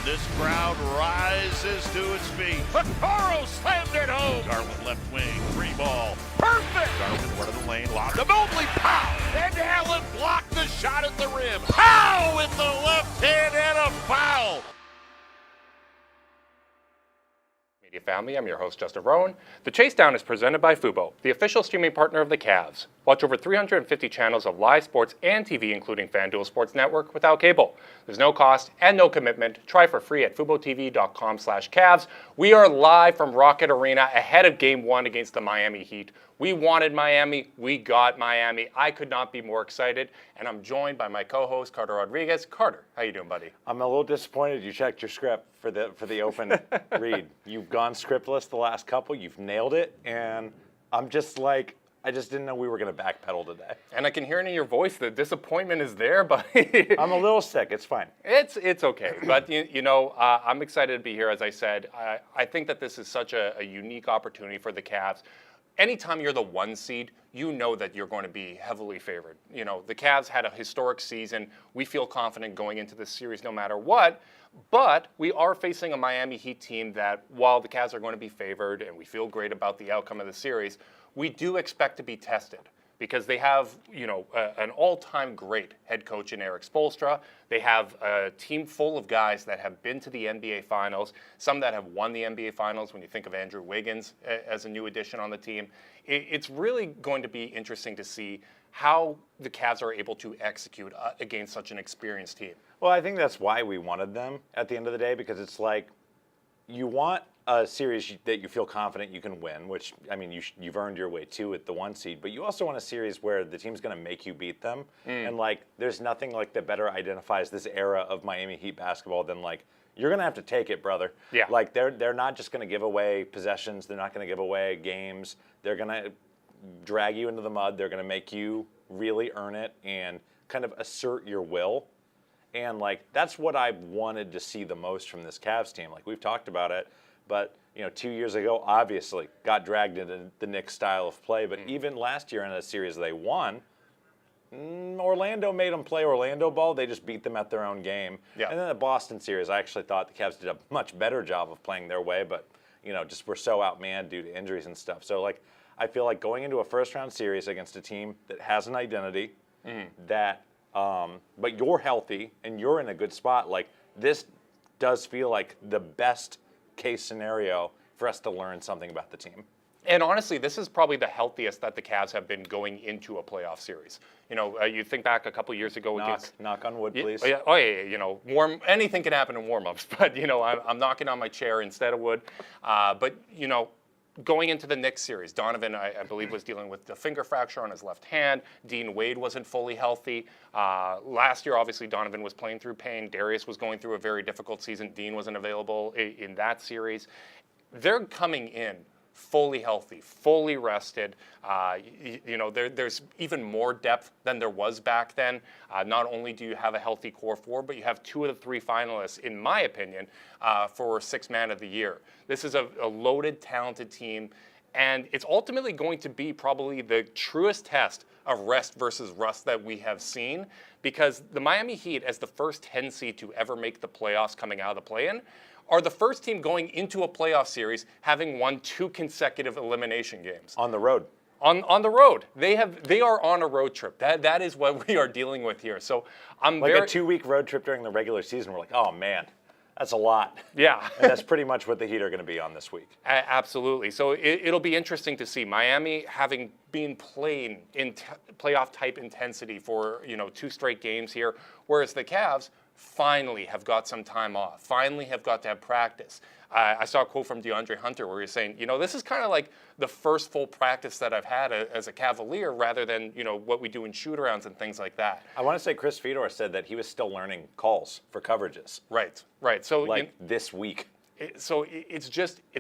This crowd rises to its feet. Vaccaro slammed it home. Garland left wing, free ball. Perfect! Garland one of the lane, lobbed to Mobley. Pow! And Allen blocked the shot at the rim. Pow! With the left hand and a foul. Media family, I'm your host, Justin Rowan. The Chase Down is presented by Fubo, the official streaming partner of the Cavs. Watch over 350 channels of live sports and TV, including FanDuel Sports Network, without cable. There's no cost and no commitment. Try for free at FuboTV.com/Cavs. We are live from Rocket Arena ahead of Game 1 against the Miami Heat. We wanted Miami. We got Miami. I could not be more excited. And I'm joined by my co-host, Carter Rodriguez. Carter, how you doing, buddy? I'm a little disappointed you checked your script for the open read. You've gone scriptless the last couple. You've nailed it. And I'm just like, I just didn't know we were going to backpedal today. And I can hear it in your voice. The disappointment is there, but I'm a little sick. It's fine. It's okay. But, I'm excited to be here, as I said. I think that this is such a unique opportunity for the Cavs. Anytime you're the 1 seed, you know that you're going to be heavily favored. You know, the Cavs had a historic season. We feel confident going into this series no matter what. But we are facing a Miami Heat team that, while the Cavs are going to be favored and we feel great about the outcome of the series, we do expect to be tested because they have, an all-time great head coach in Eric Spoelstra. They have a team full of guys that have been to the NBA Finals, some that have won the NBA Finals when you think of Andrew Wiggins as a new addition on the team. It's really going to be interesting to see how the Cavs are able to execute against such an experienced team. Well, I think that's why we wanted them at the end of the day, because it's like you want a series that you feel confident you can win, which, I mean, you've earned your way to at the 1 seed, but you also want a series where the team's going to make you beat them. And, there's nothing that better identifies this era of Miami Heat basketball than, you're going to have to take it, brother. Yeah. They're not just going to give away possessions. They're not going to give away games. They're going to drag you into the mud. They're going to make you really earn it and kind of assert your will. And, that's what I wanted to see the most from this Cavs team. We've talked about it. But, 2 years ago, obviously, got dragged into the Knicks style of play. But even last year in a series they won, Orlando made them play Orlando ball. They just beat them at their own game. Yeah. And then the Boston series, I actually thought the Cavs did a much better job of playing their way. But, just were so outmanned due to injuries and stuff. So, I feel like going into a first-round series against a team that has an identity, but you're healthy and you're in a good spot, this does feel like the best case scenario for us to learn something about the team. And honestly, this is probably the healthiest that the Cavs have been going into a playoff series. You think back a couple years ago against... Knock on wood, please. Anything can happen in warm-ups, but, I'm knocking on my chair instead of wood. But going into the Knicks series, Donovan, I believe, was dealing with the finger fracture on his left hand. Dean Wade wasn't fully healthy. Last year, obviously, Donovan was playing through pain. Darius was going through a very difficult season. Dean wasn't available in that series. They're coming in fully healthy, fully rested. There's even more depth than there was back then. Not only do you have a healthy core four, but you have 2 of the 3 finalists, in my opinion, for 6th Man of the Year. This is a loaded, talented team, and it's ultimately going to be probably the truest test of rest versus rust that we have seen, because the Miami Heat, as the first 10 seed to ever make the playoffs coming out of the play-in, are the first team going into a playoff series having won 2 consecutive elimination games. On the road. On the road. They are on a road trip. That is what we are dealing with here. So I'm a 2-week road trip during the regular season. We're like, oh man, that's a lot. Yeah. And that's pretty much what the Heat are going to be on this week. Absolutely. So it'll be interesting to see Miami having been playing in playoff type intensity for 2 straight games here, whereas the Cavs finally have got some time off, finally have got to have practice. I saw a quote from DeAndre Hunter where he was saying, this is kind of like the first full practice that I've had as a Cavalier rather than, what we do in shoot-arounds and things like that. I want to say Chris Fedor said that he was still learning calls for coverages. Right. So this week. It's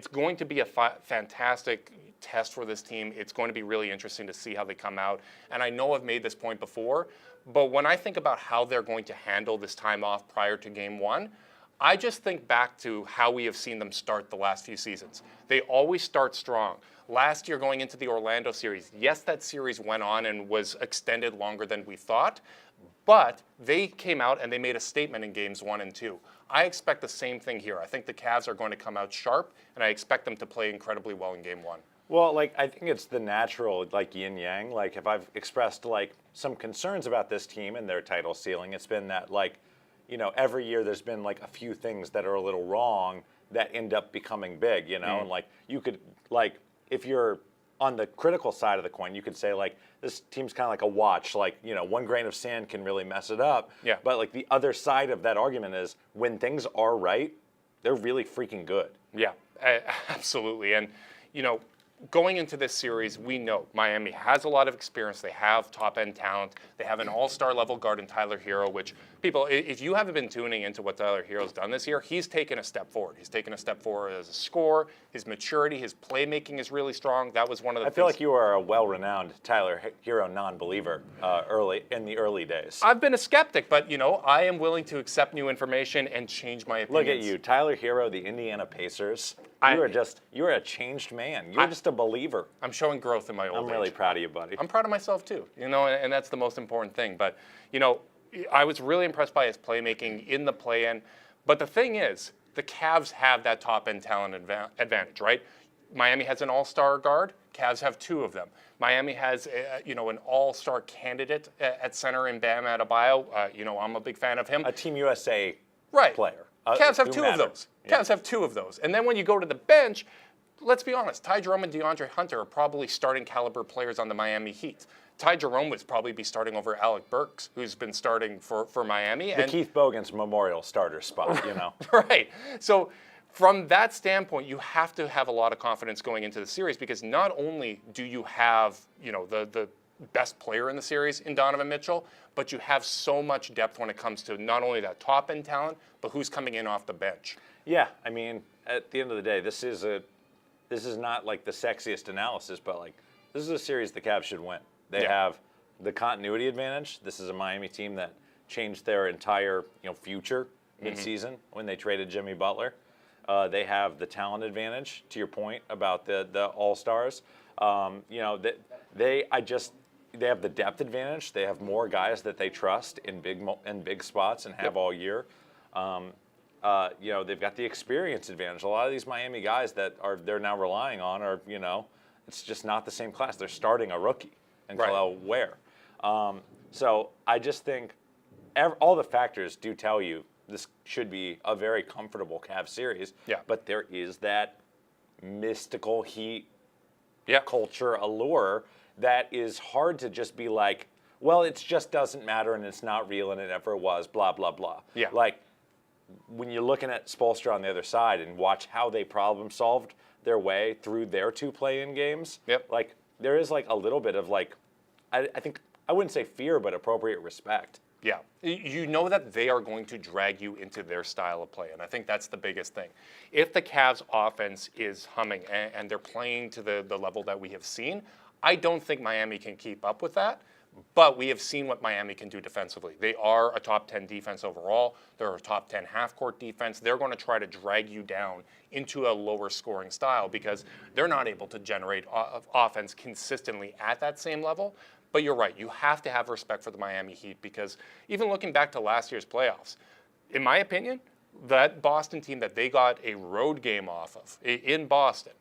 going to be a fantastic test for this team. It's going to be really interesting to see how they come out. And I know I've made this point before, but when I think about how they're going to handle this time off prior to Game 1, I just think back to how we have seen them start the last few seasons. They always start strong. Last year going into the Orlando series, yes, that series went on and was extended longer than we thought, But they came out and they made a statement in games 1 and 2. I expect the same thing here. I think the Cavs are going to come out sharp, and I expect them to play incredibly well in game 1. Well, like, I think it's the natural, like, yin-yang. Like, if I've expressed, like, some concerns about this team and their title ceiling, it's been that, like, you know, every year there's been, like, a few things that are a little wrong that end up becoming big, you know? And, like, you could, like, if you're on the critical side of the coin, you could say, like, this team's kind of like a watch. Like, you know, one grain of sand can really mess it up. Yeah. But, like, the other side of that argument is when things are right, they're really freaking good. Yeah, absolutely. And, you know, going into this series, we know Miami has a lot of experience. They have top-end talent. They have an all-star level guard in Tyler Hero, which people, if you haven't been tuning into what Tyler Hero's done this year, he's taken a step forward. He's taken a step forward as a scorer. His maturity, his playmaking is really strong. That was one of the I feel like you are a well-renowned Tyler Hero non-believer in the early days. I've been a skeptic, but, you know, I am willing to accept new information and change my opinions. Look at you, Tyler Hero, the Indiana You are a changed man. You're just a believer. I'm showing growth in my old age. I'm really proud of you, buddy. I'm proud of myself too, you know, and that's the most important thing. But, you know, I was really impressed by his playmaking in the play-in. But the thing is, the Cavs have that top-end talent advantage, right? Miami has an all-star guard. Cavs have 2 of them. Miami has, you know, an all-star candidate at center in Bam Adebayo. You know, I'm a big fan of him. A Team USA Right. player. Cavs have 2 of those. Cavs have 2 of those. And then when you go to the bench, let's be honest, Ty Jerome and DeAndre Hunter are probably starting caliber players on the Miami Heat. Ty Jerome would probably be starting over Alec Burks, who's been starting for Miami. The Keith Bogans Memorial starter spot, you know. Right. So from that standpoint, you have to have a lot of confidence going into the series because not only do you have, you know, the best player in the series in Donovan Mitchell, but you have so much depth when it comes to not only that top-end talent, but who's coming in off the bench. Yeah, I mean, at the end of the day, this is not like the sexiest analysis, but like this is a series the Cavs should win. They have the continuity advantage. This is a Miami team that changed their entire, you know, future mid-season when they traded Jimmy Butler. They have the talent advantage. To your point about the All-Stars, you know, they have the depth advantage. They have more guys that they trust in big spots and have all year. You know, they've got the experience advantage. A lot of these Miami guys that they're now relying on are, you know, it's just not the same class. They're starting a rookie in Khalil Ware. So I just think all the factors do tell you this should be a very comfortable Cavs series. Yeah. But there is that mystical Heat culture allure that is hard to just be like, well, it just doesn't matter and it's not real and it never was, blah, blah, blah. Yeah. Like, when you're looking at Spoelstra on the other side and watch how they problem solved their way through their 2 play-in games, like, there is, like, a little bit of, like, I think, I wouldn't say fear, but appropriate respect. Yeah. You know that they are going to drag you into their style of play, and I think that's the biggest thing. If the Cavs' offense is humming and they're playing to the level that we have seen, I don't think Miami can keep up with that. But we have seen what Miami can do defensively. They are a top 10 defense overall. They're a top 10 half-court defense. They're going to try to drag you down into a lower scoring style because they're not able to generate offense consistently at that same level. But you're right. You have to have respect for the Miami Heat because even looking back to last year's playoffs, in my opinion, that Boston team that they got a road game off of in Boston,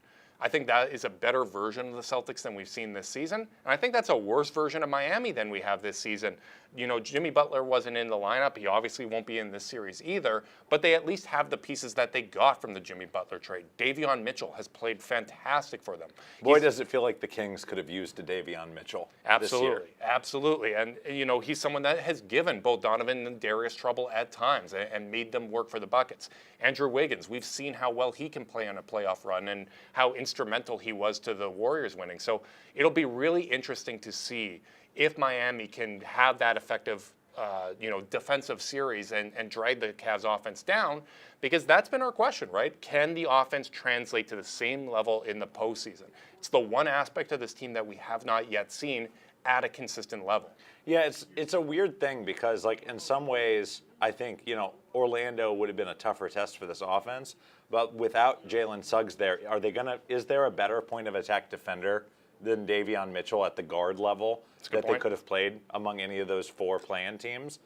I think that is a better version of the Celtics than we've seen this season. And I think that's a worse version of Miami than we have this season. You know, Jimmy Butler wasn't in the lineup. He obviously won't be in this series either. But they at least have the pieces that they got from the Jimmy Butler trade. Davion Mitchell has played fantastic for them. Boy, does it feel like the Kings could have used a Davion Mitchell this year. Absolutely. And, you know, he's someone that has given both Donovan and Darius trouble at times and made them work for the buckets. Andrew Wiggins, we've seen how well he can play on a playoff run and how instrumental he was to the Warriors winning. So it'll be really interesting to see if Miami can have that effective, you know, defensive series and drag the Cavs offense down, because that's been our question, right? Can the offense translate to the same level in the postseason? It's the one aspect of this team that we have not yet seen at a consistent level. Yeah, it's a weird thing because, like, in some ways, I think, you know, Orlando would have been a tougher test for this offense, but without Jalen Suggs there, is there a better point of attack defender than Davion Mitchell at the guard level that they point. could have played among any of those 4 play-in teams?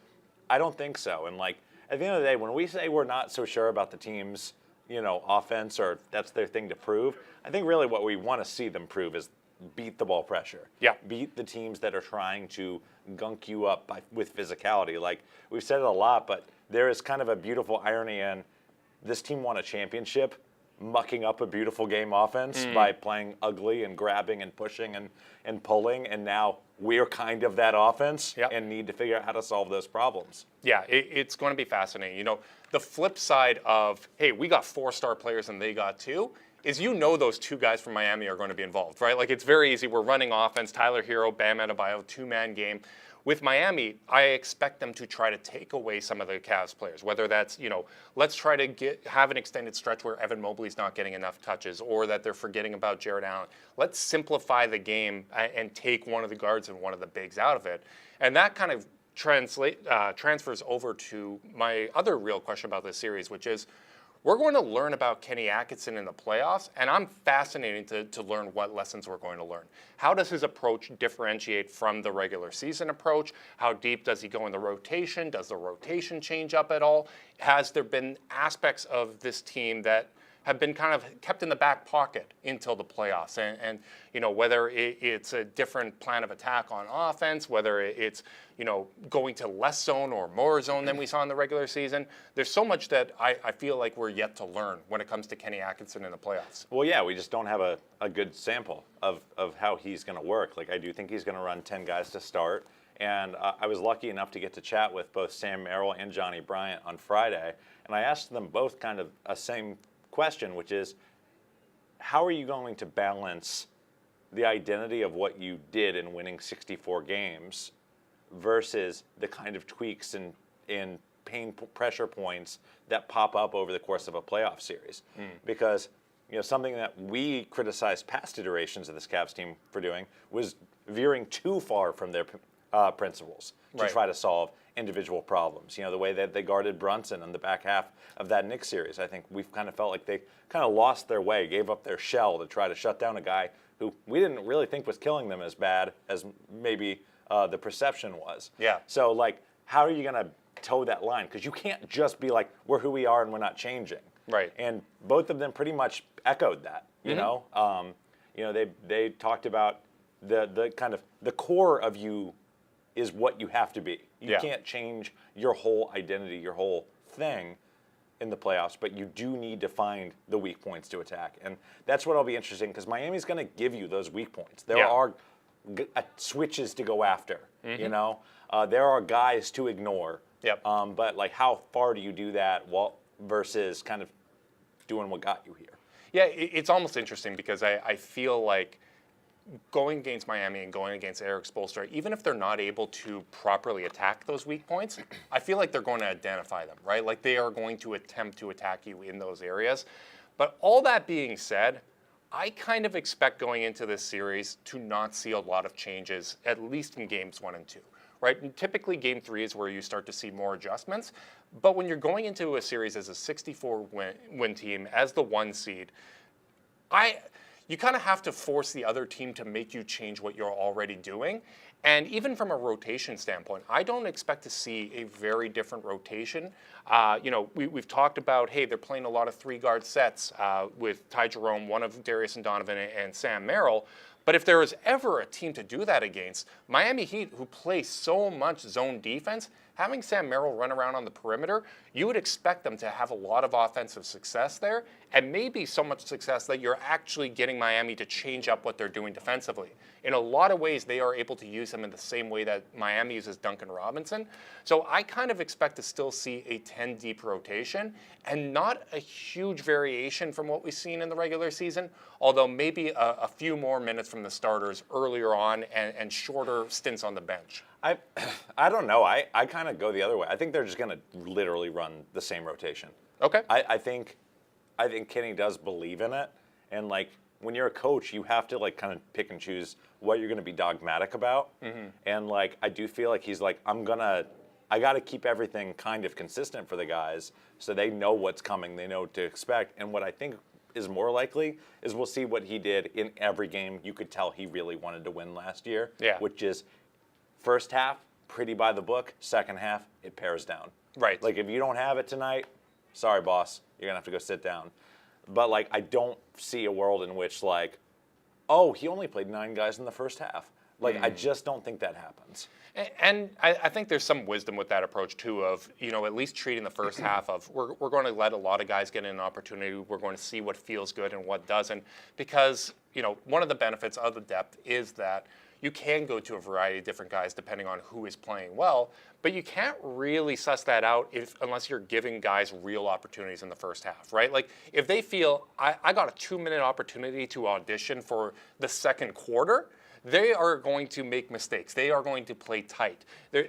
I don't think so. And like at the end of the day, when we say we're not so sure about the team's, offense or that's their thing to prove, I think really what we want to see them prove is beat the ball pressure. Yeah. Beat the teams that are trying to gunk you up with physicality. Like we've said it a lot, but there is kind of a beautiful irony in this team won a championship mucking up a beautiful game offense by playing ugly and grabbing and pushing and pulling, and now we're kind of that offense and need to figure out how to solve those problems. Yeah, it's going to be fascinating. The flip side of, hey, we got 4-star players and they got 2, is those 2 guys from Miami are going to be involved, right? Like it's very easy. We're running offense, Tyler Hero, Bam Adebayo, 2-man game. With Miami, I expect them to try to take away some of the Cavs players, whether that's, let's try to have an extended stretch where Evan Mobley's not getting enough touches or that they're forgetting about Jared Allen. Let's simplify the game and take one of the guards and one of the bigs out of it. And that kind of transfers over to my other real question about this series, which is, we're going to learn about Kenny Atkinson in the playoffs, and I'm fascinated to learn what lessons we're going to learn. How does his approach differentiate from the regular season approach? How deep does he go in the rotation? Does the rotation change up at all? Has there been aspects of this team that have been kind of kept in the back pocket until the playoffs? And whether it's a different plan of attack on offense, whether it's, going to less zone or more zone than we saw in the regular season. There's so much that I feel like we're yet to learn when it comes to Kenny Atkinson in the playoffs. Well, yeah, we just don't have a good sample of how he's going to work. Like, I do think he's going to run 10 guys to start. And I was lucky enough to get to chat with both Sam Merrill and Johnny Bryant on Friday. And I asked them both kind of a same question, which is, how are you going to balance the identity of what you did in winning 64 games versus the kind of tweaks and pain pressure points that pop up over the course of a playoff series? Because something that we criticized past iterations of this Cavs team for doing was veering too far from their principles to try to solve individual problems. The way that they guarded Brunson in the back half of that Knicks series, I think we've kind of felt like they kind of lost their way, gave up their shell to try to shut down a guy who we didn't really think was killing them as bad as maybe the perception was. Yeah. So, like, how are you going to toe that line? Because you can't just be like, we're who we are and we're not changing. Right. And both of them pretty much echoed that. They talked about the kind of the core of you is what you have to be. You can't change your whole identity, your whole thing in the playoffs, but you do need to find the weak points to attack. And that's what'll be interesting, because Miami's going to give you those weak points. There are switches to go after, there are guys to ignore. But like, how far do you do that versus kind of doing what got you here? Yeah, it's almost interesting because I feel like going against Miami and going against Eric Spoelstra, even if they're not able to properly attack those weak points, I feel like they're going to identify them, right? Like, they are going to attempt to attack you in those areas. But all that being said, I kind of expect going into this series to not see a lot of changes, at least in games 1 and 2, right? And typically, game 3 is where you start to see more adjustments. But when you're going into a series as a 64-win team, as the 1 seed, you kind of have to force the other team to make you change what you're already doing. And even from a rotation standpoint, I don't expect to see a very different rotation. We've talked about, hey, they're playing a lot of 3-guard sets with Ty Jerome, one of Darius and Donovan, and Sam Merrill. But if there is ever a team to do that against, Miami Heat, who play so much zone defense, having Sam Merrill run around on the perimeter, you would expect them to have a lot of offensive success there, and maybe so much success that you're actually getting Miami to change up what they're doing defensively. In a lot of ways, they are able to use him in the same way that Miami uses Duncan Robinson. So I kind of expect to still see a 10-deep rotation and not a huge variation from what we've seen in the regular season, although maybe a few more minutes from the starters earlier on and shorter stints on the bench. I don't know. I kind of go the other way. I think they're just going to literally run the same rotation. Okay. I think Kenny does believe in it, and like, when you're a coach, you have to like kind of pick and choose what you're going to be dogmatic about. And like, I do feel like he's like, I got to keep everything kind of consistent for the guys so they know what's coming, they know what to expect. And what I think is more likely is we'll see what he did in every game. You could tell he really wanted to win last year, which is first half, pretty by the book. Second half, it pares down. Right. Like, if you don't have it tonight, sorry, boss, you're going to have to go sit down. But, like, I don't see a world in which, like, oh, he only played 9 guys in the first half. Like, I just don't think that happens. And I think there's some wisdom with that approach, too, of, at least treating the first half of, we're going to let a lot of guys get an opportunity. We're going to see what feels good and what doesn't. Because, one of the benefits of the depth is that you can go to a variety of different guys depending on who is playing well, but you can't really suss that out unless you're giving guys real opportunities in the first half, right? Like, if they feel, I got a 2-minute opportunity to audition for the second quarter, they are going to make mistakes. They are going to play tight.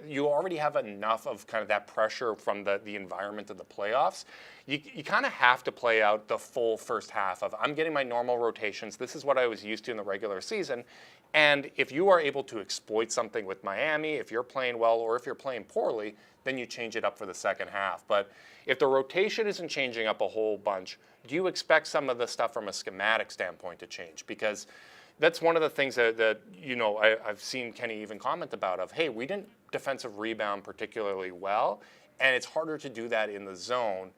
You already have enough of kind of that pressure from the environment of the playoffs. You kind of have to play out the full first half of, I'm getting my normal rotations. This is what I was used to in the regular season. And if you are able to exploit something with Miami, if you're playing well or if you're playing poorly, then you change it up for the second half. But if the rotation isn't changing up a whole bunch, do you expect some of the stuff from a schematic standpoint to change? Because that's one of the things that I've seen Kenny even comment about of, hey, we didn't defensive rebound particularly well, and it's harder to do that in the zone.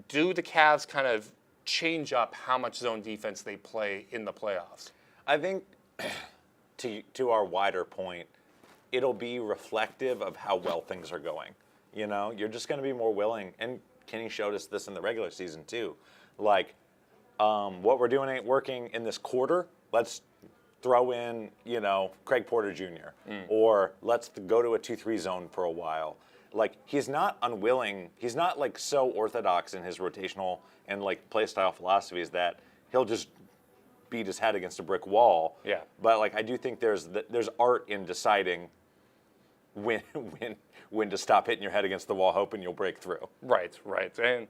Do the Cavs kind of change up how much zone defense they play in the playoffs? I think, to our wider point, it'll be reflective of how well things are going. You're just going to be more willing, and Kenny showed us this in the regular season too. Like, what we're doing ain't working in this quarter. Let's throw in, Craig Porter Jr. Or let's go to a 2-3 zone for a while. Like, he's not unwilling. He's not, like, so orthodox in his rotational and, like, play style philosophies that he'll just beat his head against a brick wall. Yeah. But, like, I do think there's art in deciding when to stop hitting your head against the wall, hoping you'll break through. Right. And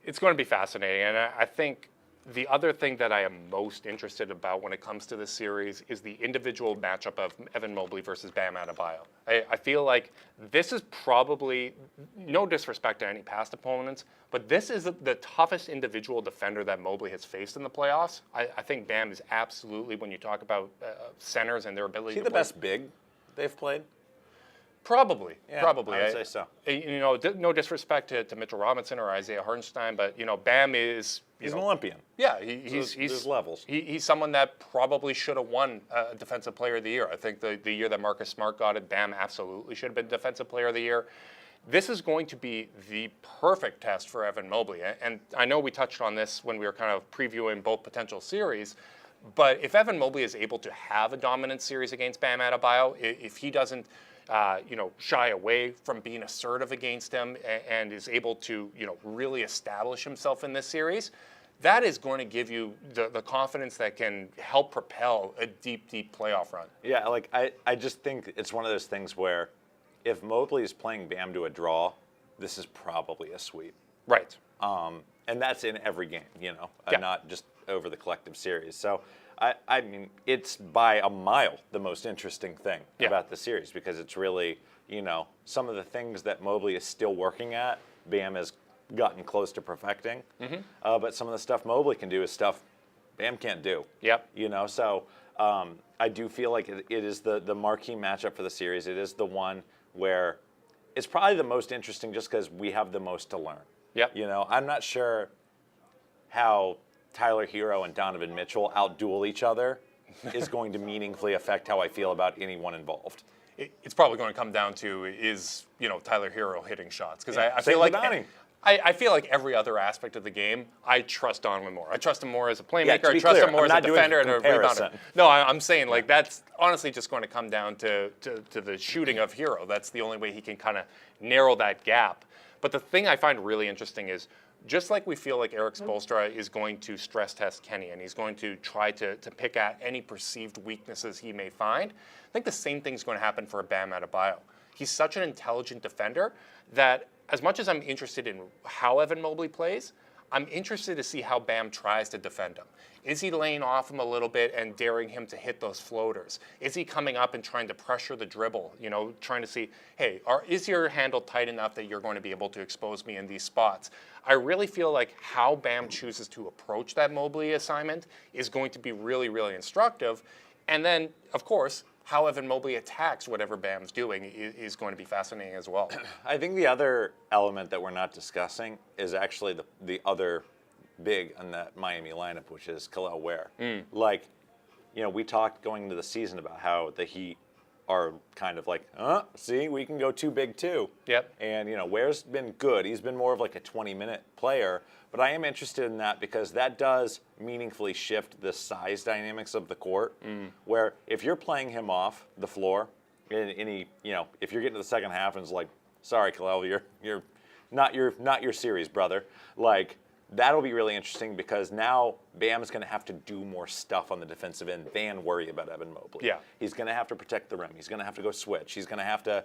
it's going to be fascinating. And I think the other thing that I am most interested about when it comes to this series is the individual matchup of Evan Mobley versus Bam Adebayo. I feel like this is probably, no disrespect to any past opponents, but this is the toughest individual defender that Mobley has faced in the playoffs. I think Bam is absolutely, when you talk about centers and their ability to play. Is he the best big they've played? Probably. I would say so. No disrespect to Mitchell Robinson or Isaiah Hartenstein, but Bam is. He's an Olympian. Yeah, he's there's levels. He's someone that probably should have won Defensive Player of the Year. I think the year that Marcus Smart got it, Bam absolutely should have been Defensive Player of the Year. This is going to be the perfect test for Evan Mobley, and I know we touched on this when we were kind of previewing both potential series. But if Evan Mobley is able to have a dominant series against Bam Adebayo, if he doesn't shy away from being assertive against him and is able to, really establish himself in this series, that is going to give you the confidence that can help propel a deep, deep playoff run. Yeah, like I just think it's one of those things where if Mobley is playing Bam to a draw, this is probably a sweep. Right. And that's in every game, not just over the collective series. So, I mean, it's by a mile the most interesting thing about the series because it's really, some of the things that Mobley is still working at, Bam has gotten close to perfecting. Mm-hmm. But some of the stuff Mobley can do is stuff Bam can't do. Yep. So I do feel like it is the marquee matchup for the series. It is the one where it's probably the most interesting just because we have the most to learn. Yep. I'm not sure how Tyler Hero and Donovan Mitchell outduel each other is going to meaningfully affect how I feel about anyone involved. It's probably going to come down to is Tyler Hero hitting shots because I feel like I feel like every other aspect of the game I trust Donovan more. I trust him more as a playmaker. I trust him more as a defender and a rebounder. No, I'm saying like that's honestly just going to come down to the shooting of Hero. That's the only way he can kind of narrow that gap. But the thing I find really interesting is just like we feel like Eric Spoelstra is going to stress test Kenny and he's going to try to pick at any perceived weaknesses he may find, I think the same thing's going to happen for Bam Adebayo. He's such an intelligent defender that as much as I'm interested in how Evan Mobley plays, I'm interested to see how Bam tries to defend him. Is he laying off him a little bit and daring him to hit those floaters? Is he coming up and trying to pressure the dribble, trying to see, hey, is your handle tight enough that you're going to be able to expose me in these spots? I really feel like how Bam chooses to approach that Mobley assignment is going to be really, really instructive. And then, of course, how Evan Mobley attacks whatever Bam's doing is going to be fascinating as well. I think the other element that we're not discussing is actually the other big on that Miami lineup, which is Kel'el Ware. Like, we talked going into the season about how the Heat are kind of like, see, we can go too big too. Yep. And, Ware's been good. He's been more of like a 20-minute player. But I am interested in that because that does meaningfully shift the size dynamics of the court. Where if you're playing him off the floor, and he, if you're getting to the second half and it's like, sorry, Kel'el, you're not your series, brother. Like, that'll be really interesting because now Bam is going to have to do more stuff on the defensive end than worry about Evan Mobley. Yeah. He's going to have to protect the rim. He's going to have to go switch. He's going to have to,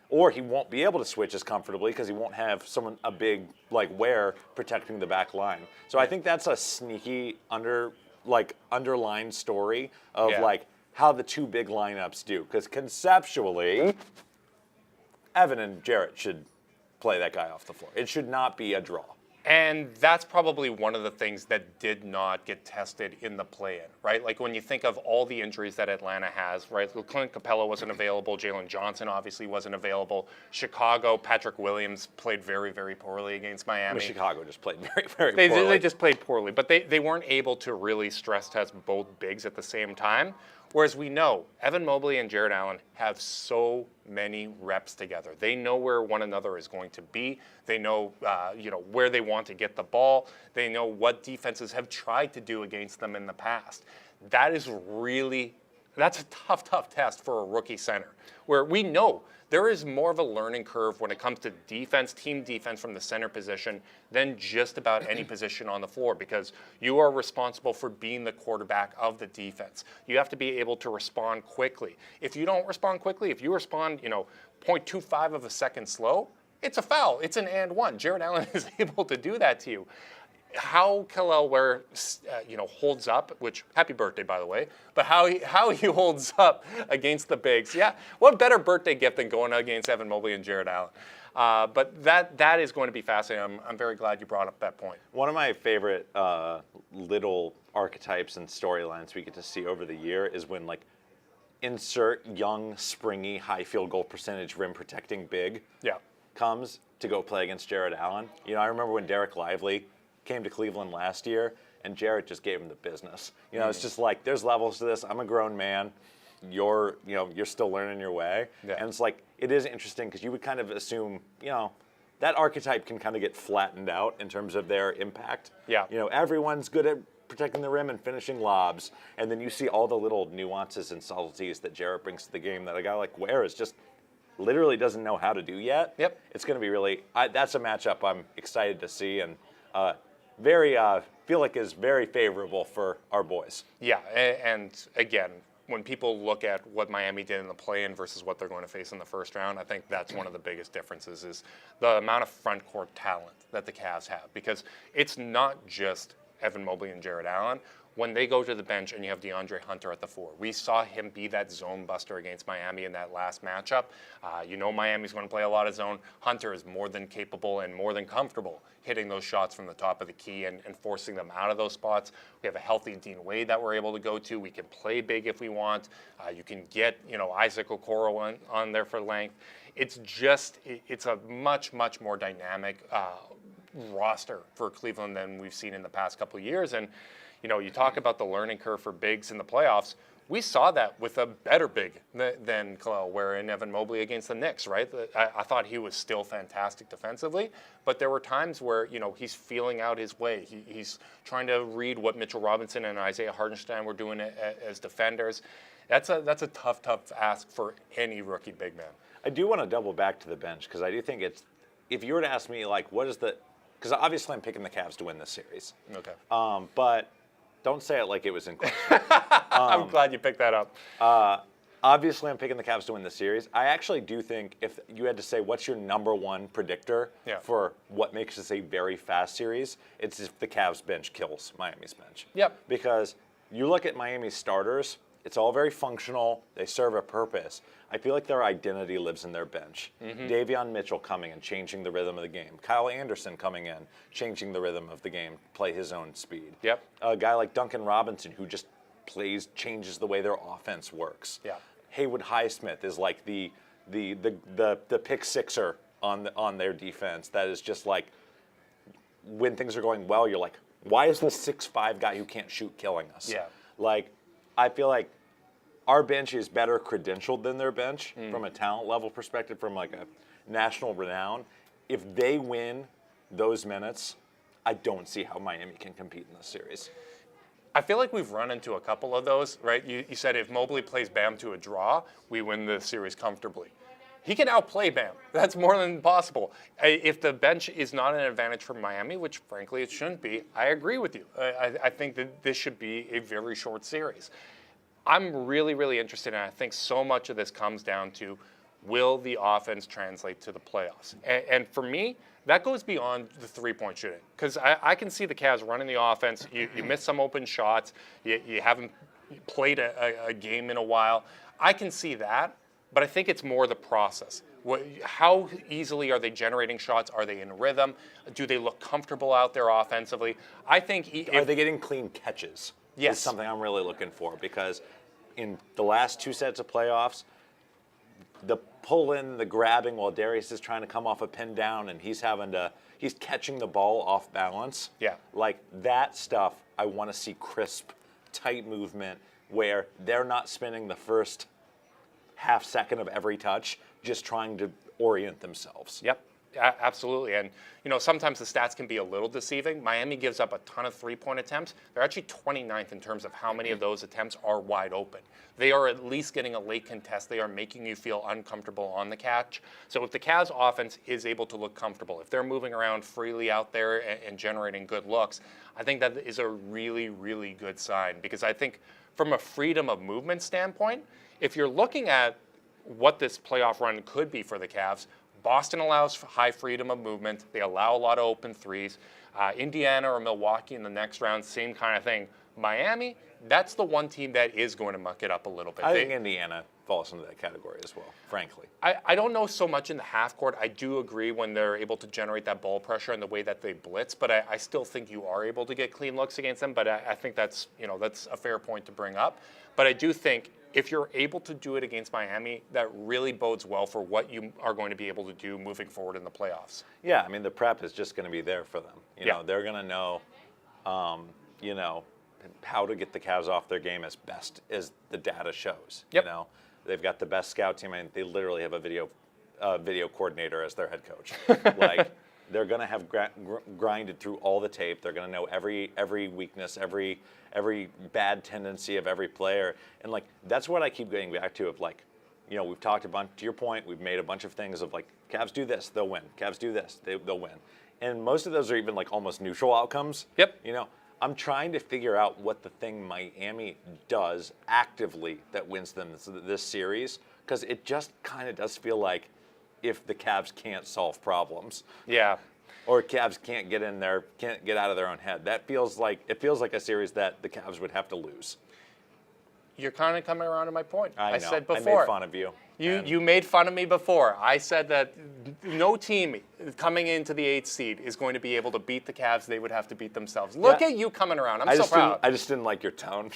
or he won't be able to switch as comfortably because he won't have a big like Ware protecting the back line. So I think that's a sneaky underlined story of like how the two big lineups do. Because conceptually, Evan and Jarrett should play that guy off the floor. It should not be a draw. And that's probably one of the things that did not get tested in the play-in, right? Like when you think of all the injuries that Atlanta has, right? Clint Capella wasn't available. Jalen Johnson obviously wasn't available. Chicago, Patrick Williams played very, very poorly against Miami. Chicago just played very, very poorly. They just played poorly, but they weren't able to really stress test both bigs at the same time. Whereas we know Evan Mobley and Jarrett Allen have so many reps together. They know where one another is going to be. They know, where they want to get the ball. They know what defenses have tried to do against them in the past. That's a tough test for a rookie center, where we know there is more of a learning curve when it comes to defense, team defense from the center position than just about any position on the floor because you are responsible for being the quarterback of the defense. You have to be able to respond quickly. If you don't respond quickly, if you respond, 0.25 of a second slow, it's a foul. It's an and one. Jarrett Allen is able to do that to you. How Kel'el Ware, holds up, which happy birthday by the way, but how he holds up against the bigs, what better birthday gift than going against Evan Mobley and Jarrett Allen? But that is going to be fascinating. I'm very glad you brought up that point. One of my favorite little archetypes and storylines we get to see over the year is when insert young, springy, high field goal percentage rim protecting big comes to go play against Jarrett Allen. I remember when Derek Lively came to Cleveland last year, and Jarrett just gave him the business. It's just like, there's levels to this. I'm a grown man. You're still learning your way. Yeah. And it's like, it is interesting because you would kind of assume, that archetype can kind of get flattened out in terms of their impact. Yeah. Everyone's good at protecting the rim and finishing lobs. And then you see all the little nuances and subtleties that Jarrett brings to the game that a guy like Ware is just literally doesn't know how to do yet. Yep. It's going to be that's a matchup I'm excited to see. And, feel like is very favorable for our boys. Yeah, and again, when people look at what Miami did in the play-in versus what they're going to face in the first round, I think that's one of the biggest differences is the amount of front court talent that the Cavs have. Because it's not just Evan Mobley and Jarrett Allen. When they go to the bench and you have DeAndre Hunter at the 4, we saw him be that zone buster against Miami in that last matchup. Miami's going to play a lot of zone. Hunter is more than capable and more than comfortable hitting those shots from the top of the key and forcing them out of those spots. We have a healthy Dean Wade that we're able to go to. We can play big if we want. You can get, Isaac Okoro on there for length. It's a much, much more dynamic roster for Cleveland than we've seen in the past couple of years. And you talk about the learning curve for bigs in the playoffs. We saw that with a better big than Kel'el Ware and Evan Mobley against the Knicks, right? I thought he was still fantastic defensively, but there were times where, he's feeling out his way. He's trying to read what Mitchell Robinson and Isaiah Hartenstein were doing as defenders. That's a tough ask for any rookie big man. I do want to double back to the bench because I do think if you were to ask me, because obviously I'm picking the Cavs to win this series. Okay. But don't say it like it was in question. I'm glad you picked that up. Obviously, I'm picking the Cavs to win the series. I actually do think if you had to say what's your number one predictor for what makes this a very fast series, it's if the Cavs bench kills Miami's bench. Yep. Because you look at Miami's starters, it's all very functional. They serve a purpose. I feel like their identity lives in their bench. Davion Mitchell coming and changing the rhythm of the game. Kyle Anderson coming in, changing the rhythm of the game, play his own speed. Yep. A guy like Duncan Robinson who just changes the way their offense works. Yeah. Haywood Highsmith is like the pick sixer on their defense. That is just like when things are going well, you're like, why is this 6'5" guy who can't shoot killing us? Yeah. Like, I feel like our bench is better credentialed than their bench from a talent level perspective, from like a national renown. If they win those minutes, I don't see how Miami can compete in this series. I feel like we've run into a couple of those, right? You said if Mobley plays Bam to a draw, we win the series comfortably. He can outplay Bam. That's more than possible. If the bench is not an advantage for Miami, which frankly it shouldn't be, I agree with you. I think that this should be a very short series. I'm really, really interested, and I think so much of this comes down to, will the offense translate to the playoffs? And for me, that goes beyond the three-point shooting, because I can see the Cavs running the offense. You miss some open shots. You haven't played a game in a while. I can see that, but I think it's more the process. How easily are they generating shots? Are they in rhythm? Do they look comfortable out there offensively? I think Are they getting clean catches? Yes. Is something I'm really looking for, because in the last two sets of playoffs, the pull-in, the grabbing while Darius is trying to come off a pin down and he's catching the ball off balance. Yeah. Like that stuff, I want to see crisp, tight movement where they're not spending the first half second of every touch just trying to orient themselves. Yep. Absolutely. And, sometimes the stats can be a little deceiving. Miami gives up a ton of three-point attempts. They're actually 29th in terms of how many of those attempts are wide open. They are at least getting a late contest. They are making you feel uncomfortable on the catch. So if the Cavs offense is able to look comfortable, if they're moving around freely out there and generating good looks, I think that is a really, really good sign. Because I think from a freedom of movement standpoint, if you're looking at what this playoff run could be for the Cavs, Boston allows high freedom of movement. They allow a lot of open threes. Indiana or Milwaukee in the next round, same kind of thing. Miami, that's the one team that is going to muck it up a little bit. I think Indiana falls into that category as well, frankly. I don't know so much in the half court. I do agree when they're able to generate that ball pressure and the way that they blitz, but I still think you are able to get clean looks against them. But I think that's a fair point to bring up. But I do think if you're able to do it against Miami, that really bodes well for what you are going to be able to do moving forward in the playoffs. Yeah, I mean, the prep is just going to be there for them. You know, they're going to know, how to get the Cavs off their game as best as the data shows. Yep. They've got the best scout team. I mean, they literally have a video coordinator as their head coach. Like, they're going to have grinded through all the tape. They're going to know every weakness, every bad tendency of every player. And, like, that's what I keep getting back to of, like, we've talked a bunch, to your point, we've made a bunch of things of, like, Cavs do this, they'll win. Cavs do this, they'll win. And most of those are even, like, almost neutral outcomes. Yep. I'm trying to figure out what the thing Miami does actively that wins them this series, because it just kind of does feel like if the Cavs can't solve problems. Yeah. Or Cavs can't get in there, can't get out of their own head. It feels like a series that the Cavs would have to lose. You're kind of coming around to my point. I know. Said before. I made fun of you. You made fun of me before. I said that no team coming into the 8th seed is going to be able to beat the Cavs. They would have to beat themselves. Look at you coming around. I'm so proud. I just didn't like your tone.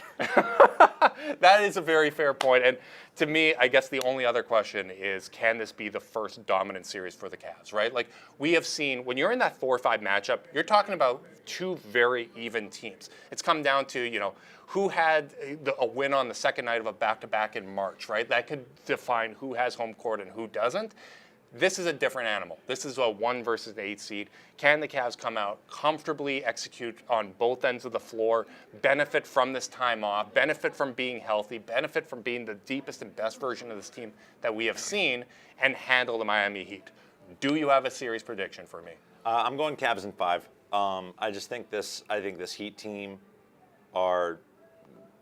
That is a very fair point. And to me, I guess the only other question is, can this be the first dominant series for the Cavs, right? Like, we have seen, when you're in that 4-5 matchup, you're talking about two very even teams. It's come down to, who had a win on the second night of a back-to-back in March, right? That could define who has home court and who doesn't. This is a different animal. This is a 1 versus 8 seed. Can the Cavs come out, comfortably execute on both ends of the floor, benefit from this time off, benefit from being healthy, benefit from being the deepest and best version of this team that we have seen, and handle the Miami Heat? Do you have a series prediction for me? I'm going Cavs in 5. I think this Heat team are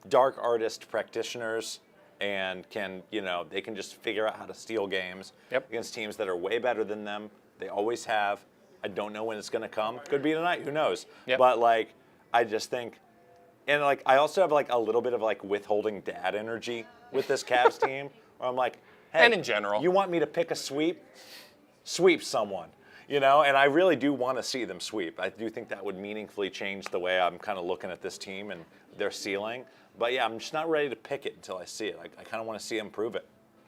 dark artist practitioners and can, they can just figure out how to steal games against teams that are way better than them. They always have. I don't know when it's going to come. Could be tonight. Who knows? Yep. But I just think, and I also have a little bit of withholding dad energy with this Cavs team. Where I'm like, hey, and in general, you want me to pick a sweep? Sweep someone. And I really do want to see them sweep. I do think that would meaningfully change the way I'm kind of looking at this team and their ceiling. But yeah, I'm just not ready to pick it until I see it. I kind of want to see them prove it.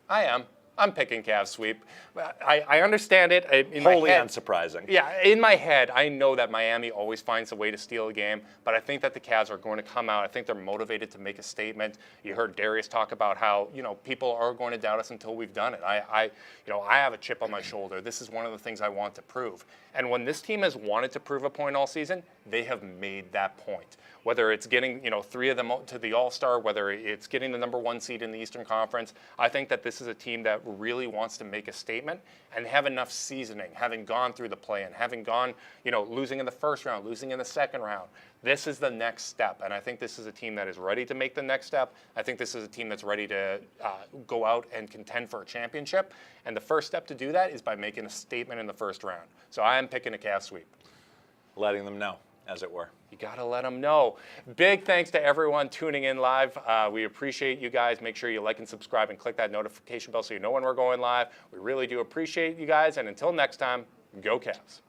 I am. I'm picking Cavs sweep. I understand it. Wholly unsurprising. Yeah, in my head, I know that Miami always finds a way to steal a game, but I think that the Cavs are going to come out. I think they're motivated to make a statement. You heard Darius talk about how, people are going to doubt us until we've done it. I have a chip on my shoulder. This is one of the things I want to prove. And when this team has wanted to prove a point all season, they have made that point. Whether it's getting, 3 of them to the All-Star, whether it's getting the #1 seed in the Eastern Conference, I think that this is a team that really wants to make a statement and have enough seasoning, having gone through the play-in, having gone, losing in the first round, losing in the second round. This is the next step, and I think this is a team that is ready to make the next step. I think this is a team that's ready to go out and contend for a championship, and the first step to do that is by making a statement in the first round. So I am picking a Cavs sweep. Letting them know, as it were. You got to let them know. Big thanks to everyone tuning in live. We appreciate you guys. Make sure you like and subscribe and click that notification bell so you know when we're going live. We really do appreciate you guys, and until next time, go Cavs.